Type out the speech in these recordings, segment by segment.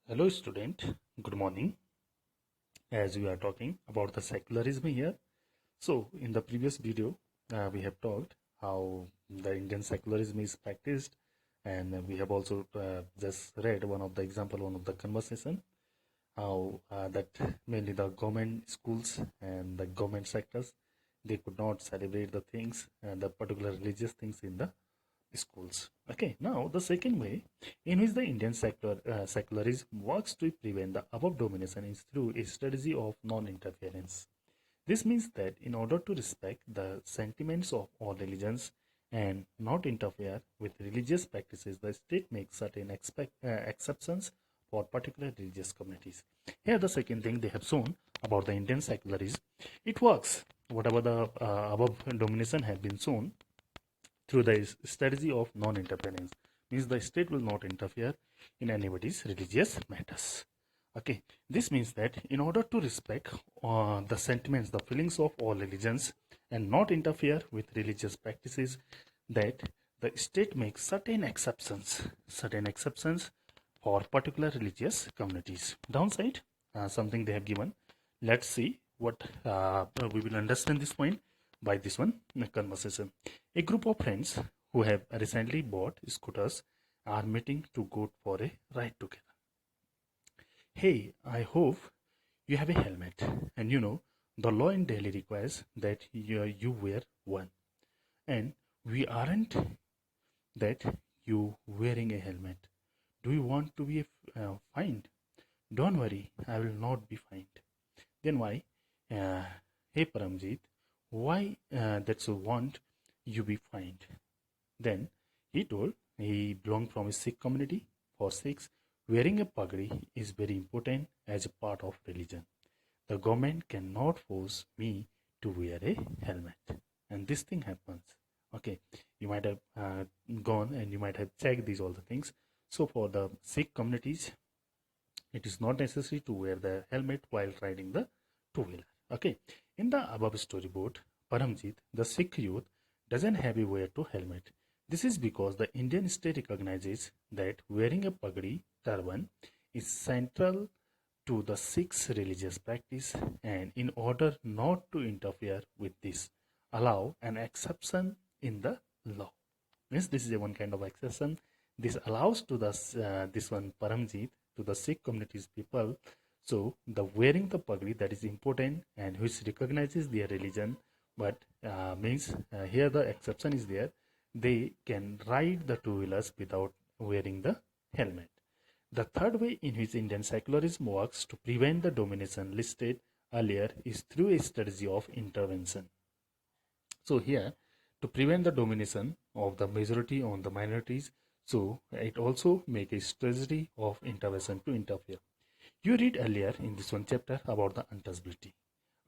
Hello student, good morning. As we are talking about the secularism here. So in the previous video, we have talked how the Indian secularism is practiced, and we have also just read one of the conversation, how that mainly the government schools and the government sectors, they could not celebrate the things and the particular religious things in the schools. Okay, now the second way in which the Indian secularism works to prevent the above domination is through a strategy of non-interference. This means that in order to respect the sentiments of all religions and not interfere with religious practices, the state makes certain exceptions for particular religious communities. Here, the second thing they have shown about the Indian secularism, it works. Whatever the above domination have been shown, through the strategy of non-interference, means the state will not interfere in anybody's religious matters. Okay, this means that in order to respect the sentiments, the feelings of all religions and not interfere with religious practices, that the state makes certain exceptions for particular religious communities. Downside, something they have given. Let's see what we will understand this point by this one conversation. A group of friends who have recently bought scooters are meeting to go for a ride together. Hey, I hope you have a helmet. And the law in Delhi requires that you wear one. And we aren't that you wearing a helmet. Do you want to be fined? Don't worry, I will not be fined. Then why? Hey Paramjit, why that's a want you be fined? Then he told he belonged from a Sikh community. For Sikhs, wearing a pagdi is very important as a part of religion. The government cannot force me to wear a helmet. And this thing happens. Okay, you might have gone and you might have checked these all the things. So for the Sikh communities, it is not necessary to wear the helmet while riding the two-wheeler. Okay, in the above storyboard, Paramjit, the Sikh youth, doesn't have a wear to helmet. This is because the Indian state recognizes that wearing a pagdi turban is central to the Sikhs' religious practice, and in order not to interfere with this, allow an exception in the law. Means this is a one kind of exception. This allows to the this one Paramjit to the Sikh communities people. So the wearing the pagdi, that is important and which recognizes their religion, but means here the exception is there. They can ride the two-wheelers without wearing the helmet. The third way in which Indian secularism works to prevent the domination listed earlier is through a strategy of intervention. So here, to prevent the domination of the majority on the minorities, so it also make a strategy of intervention to interfere. You read earlier in this one chapter about the untouchability.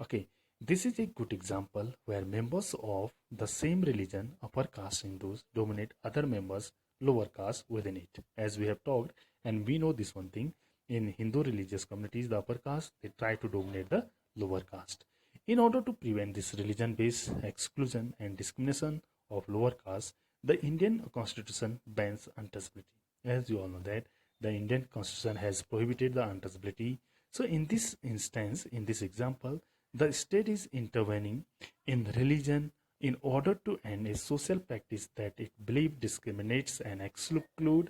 Okay, this is a good example where members of the same religion, upper caste Hindus, dominate other members, lower caste within it. As we have talked, and we know this one thing, in Hindu religious communities, the upper caste, they try to dominate the lower caste. In order to prevent this religion-based exclusion and discrimination of lower caste, the Indian constitution bans untouchability. As you all know that the Indian constitution has prohibited the untouchability. So in this instance, in this example, the state is intervening in religion in order to end a social practice that it believes discriminates and excludes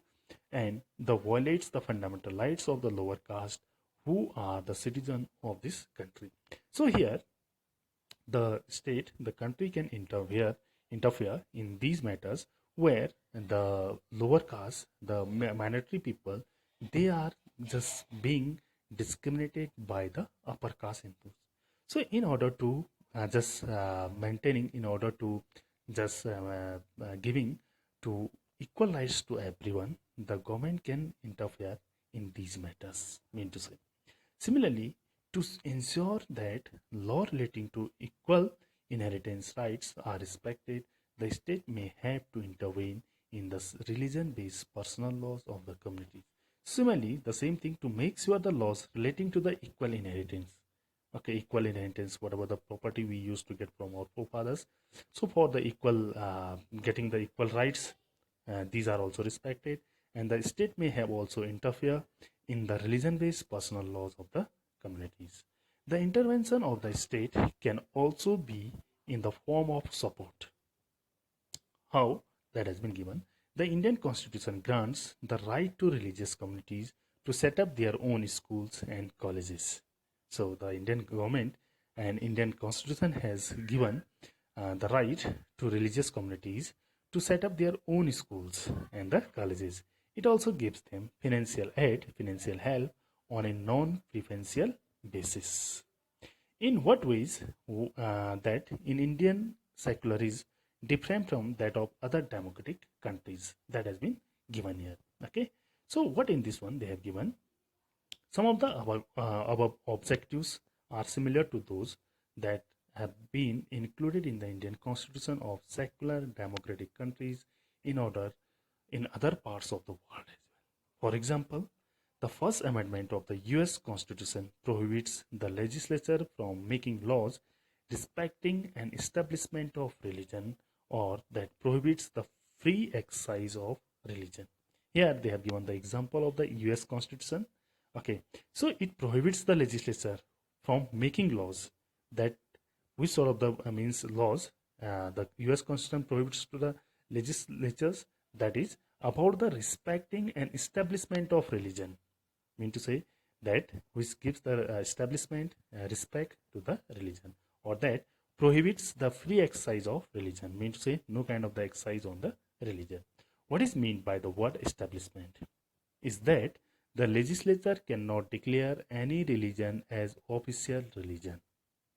and the violates the fundamental rights of the lower caste who are the citizen of this country. So here the state, the country can interfere in these matters where the lower caste, the minority people, they are just being discriminated by the upper caste Hindus. So in order to just maintaining, in order to just giving to equal rights to everyone, the government can interfere in these matters, mean to say. Similarly, to ensure that law relating to equal inheritance rights are respected, the state may have to intervene in the religion-based personal laws of the community. Similarly, the same thing to make sure the laws relating to the equal inheritance. Okay, equal inheritance, whatever the property we used to get from our forefathers. So for the equal, getting the equal rights, these are also respected, and the state may have also interfere in the religion-based personal laws of the communities. The intervention of the state can also be in the form of support. How that has been given? The Indian Constitution grants the right to religious communities to set up their own schools and colleges. So the Indian government and Indian Constitution has given the right to religious communities to set up their own schools and the colleges. It also gives them financial aid, financial help on a non-preferential basis. In what ways that in Indian secularism different from that of other democratic countries, that has been given here. Okay, so what in this one they have given, some of the above objectives are similar to those that have been included in the Indian constitution of secular democratic countries in other parts of the world as well. For example, the First Amendment of the US Constitution prohibits the legislature from making laws respecting an establishment of religion or that prohibits the free exercise of religion. Here they have given the example of the US Constitution. Okay, so it prohibits the legislature from making laws that which sort of the means laws the US Constitution prohibits to the legislatures, that is about the respecting and establishment of religion, mean to say that which gives the establishment respect to the religion, or that prohibits the free exercise of religion, mean to say no kind of the exercise on the religion. What is meant by the word establishment is that the legislature cannot declare any religion as official religion.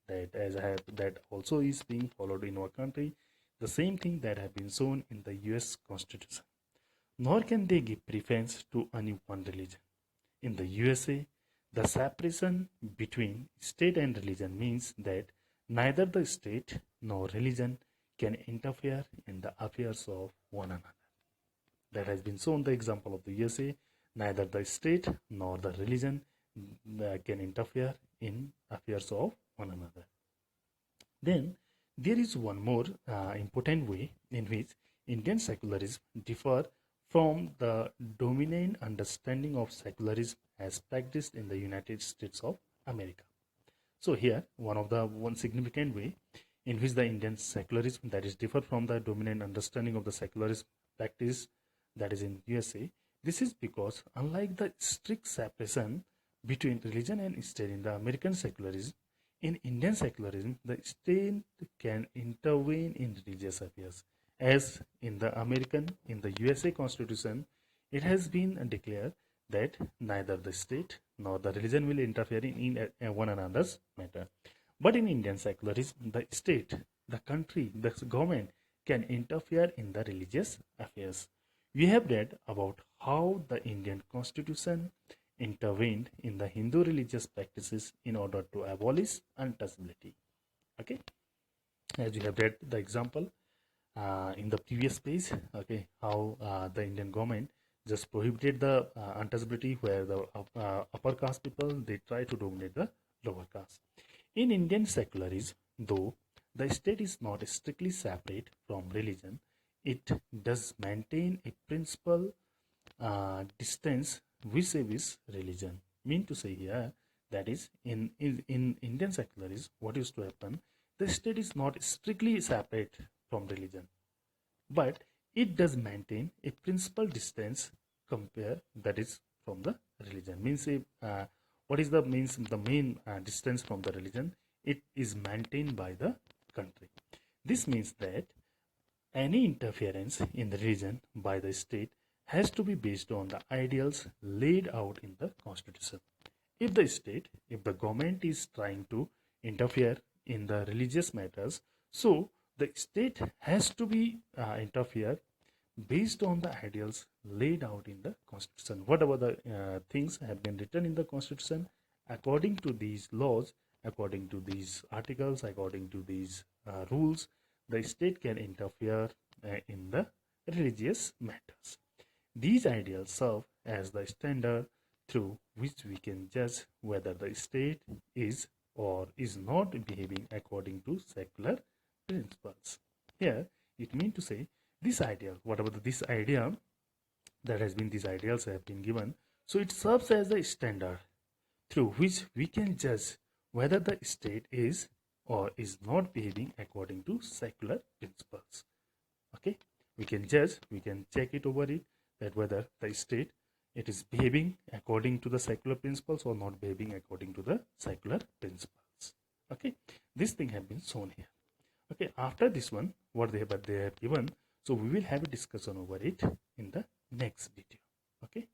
That as I have, that also is being followed in our country, the same thing that have been shown in the US Constitution. Nor can they give preference to any one religion. In the USA, the separation between state and religion means that neither the state nor religion can interfere in the affairs of one another. That has been shown the example of the USA. Neither the state nor the religion can interfere in affairs of one another. Then there is one more important way in which Indian secularism differ from the dominant understanding of secularism as practiced in the United States of America. So here one significant way in which the Indian secularism that is differ from the dominant understanding of the secularism practice that is in USA. This is because unlike the strict separation between religion and state in the American secularism, in Indian secularism, the state can intervene in religious affairs. As in the USA Constitution, it has been declared that neither the state nor the religion will interfere in one another's matter. But in Indian secularism, the state, the country, the government can interfere in the religious affairs. We have read about how the Indian Constitution intervened in the Hindu religious practices in order to abolish untouchability. Okay, as you have read the example in the previous page, okay, how the Indian government just prohibited the untouchability, where the upper caste people they try to dominate the lower caste. In Indian secularism, though the state is not strictly separate from religion, it does maintain a principal distance vis-a-vis religion. Mean to say here that is in Indian secularism, what used to happen, the state is not strictly separate from religion, but it does maintain a principal distance compare that is from the religion. Means what is the main distance from the religion? It is maintained by the country. This means that any interference in the religion by the state has to be based on the ideals laid out in the Constitution. If the government is trying to interfere in the religious matters, so the state has to be interfere based on the ideals laid out in the Constitution. Whatever the things have been written in the Constitution, according to these laws, according to these articles, according to these rules, the state can interfere in the religious matters. These ideals serve as the standard through which we can judge whether the state is or is not behaving according to secular principles. Here, it means to say this ideal, whatever this idea that has been, these ideals have been given. So it serves as a standard through which we can judge whether the state is or is not behaving according to secular principles. Okay, we can judge, we can check it over it, that whether the state it is behaving according to the secular principles or not behaving according to the secular principles. Okay, this thing have been shown here. Okay, after this one, what they have given, so we will have a discussion over it in the next video. Okay.